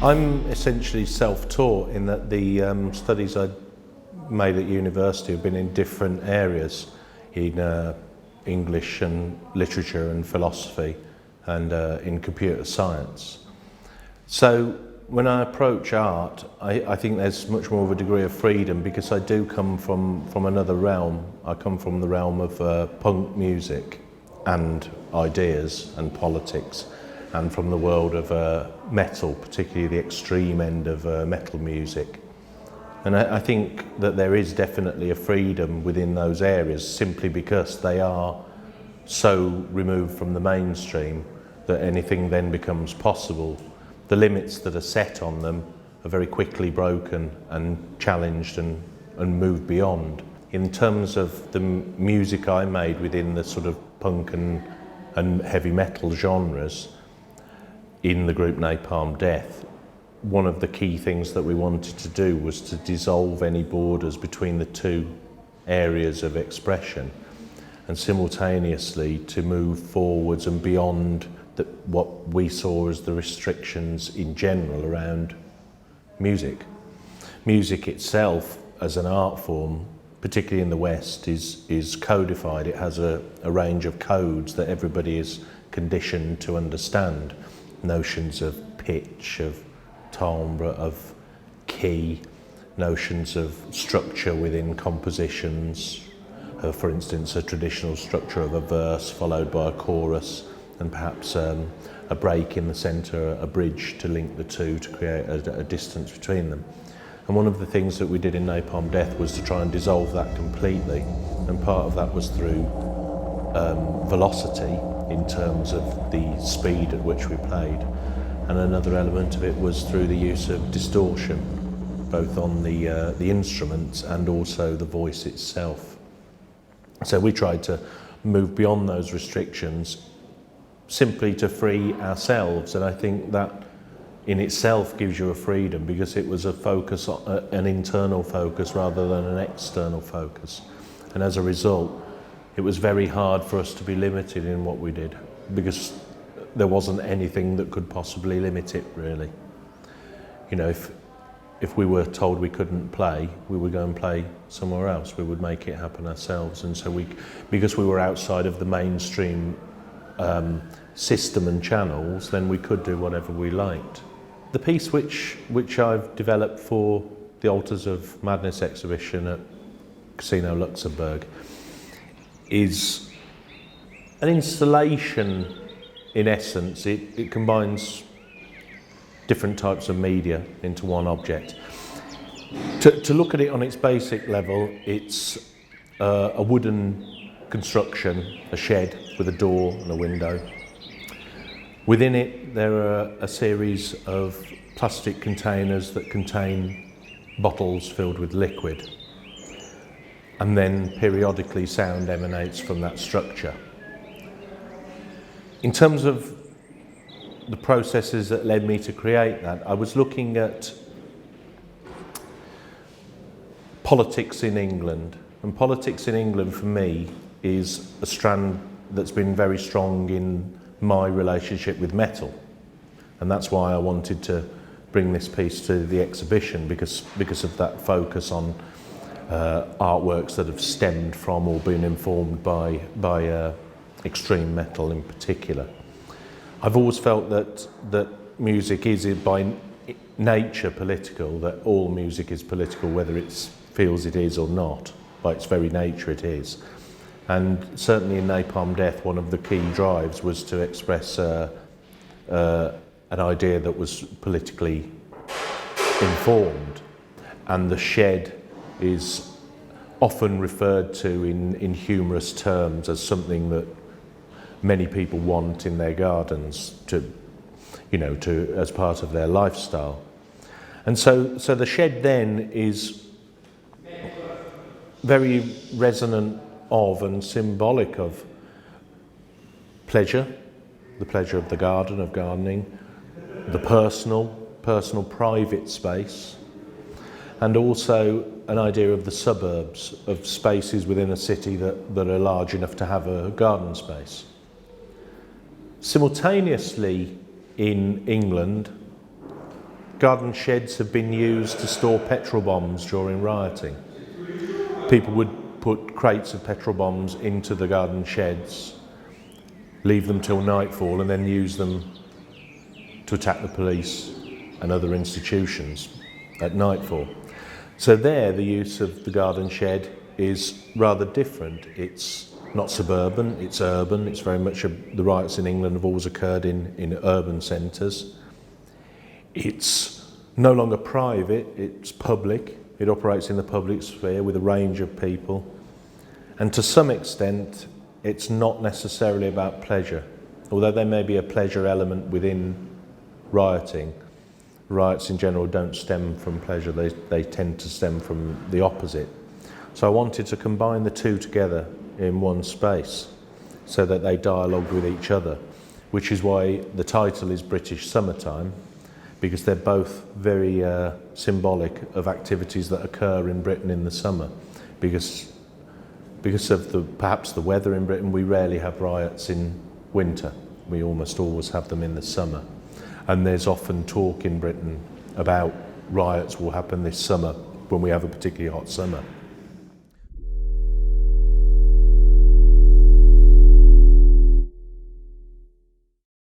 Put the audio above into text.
I'm essentially self-taught in that the studies I made at university have been in different areas, in English and literature and philosophy and in computer science. So when I approach art, I think there's much more of a degree of freedom because I do come from another realm. I come from the realm of punk music and ideas and politics, and from the world of metal, particularly the extreme end of metal music. And I think that there is definitely a freedom within those areas simply because they are so removed from the mainstream that anything then becomes possible. The limits that are set on them are very quickly broken and challenged and moved beyond. In terms of the music I made within the sort of punk and heavy metal genres in the group Napalm Death, one of the key things that we wanted to do was to dissolve any borders between the two areas of expression and simultaneously to move forwards and beyond what we saw as the restrictions in general around music. Music itself as an art form, particularly in the West, is codified. It has a range of codes that everybody is conditioned to understand. Notions of pitch, of timbre, of key, notions of structure within compositions. For instance, a traditional structure of a verse followed by a chorus and perhaps a break in the centre, a bridge to link the two to create a distance between them. And one of the things that we did in Napalm Death was to try and dissolve that completely, and part of that was through velocity in terms of the speed at which we played, and another element of it was through the use of distortion, both on the instruments and also the voice itself. So we tried to move beyond those restrictions simply to free ourselves, and I think that in itself gives you a freedom because it was a focus, an internal focus rather than an external focus, and as a result it was very hard for us to be limited in what we did because there wasn't anything that could possibly limit it, really. You know, if we were told we couldn't play, we would go and play somewhere else. We would make it happen ourselves, and so because we were outside of the mainstream system and channels, then we could do whatever we liked. The piece which I've developed for the Altars of Madness exhibition at Casino Luxembourg is an installation. In essence, it combines different types of media into one object. To look at it on its basic level, it's a wooden construction, a shed with a door and a window. Within it, there are a series of plastic containers that contain bottles filled with liquid. And then periodically sound emanates from that structure. In terms of the processes that led me to create that, I was looking at politics in England. And politics in England for me is a strand that's been very strong in my relationship with metal. And that's why I wanted to bring this piece to the exhibition, because of that focus on artworks that have stemmed from or been informed by extreme metal in particular. I've always felt that music is by nature political, that all music is political, whether it feels it is or not. By its very nature it is. And certainly in Napalm Death, one of the key drives was to express an idea that was politically informed. And the shed is often referred to in humorous terms as something that many people want in their gardens as part of their lifestyle. And so the shed then is very resonant of and symbolic of pleasure, the pleasure of the garden, of gardening, the personal private space, and also an idea of the suburbs, of spaces within a city that are large enough to have a garden space. Simultaneously in England, garden sheds have been used to store petrol bombs during rioting. People would put crates of petrol bombs into the garden sheds, leave them till nightfall, and then use them to attack the police and other institutions at nightfall. So there, the use of the garden shed is rather different. It's not suburban, it's urban. It's very much the riots in England have always occurred in urban centres. It's no longer private, it's public. It operates in the public sphere with a range of people. And to some extent, it's not necessarily about pleasure. Although there may be a pleasure element within rioting, riots in general don't stem from pleasure, they tend to stem from the opposite. So I wanted to combine the two together in one space so that they dialogue with each other, which is why the title is British Summertime, because they're both very symbolic of activities that occur in Britain in the summer. Because of perhaps the weather in Britain, we rarely have riots in winter. We almost always have them in the summer. And there's often talk in Britain about riots will happen this summer when we have a particularly hot summer.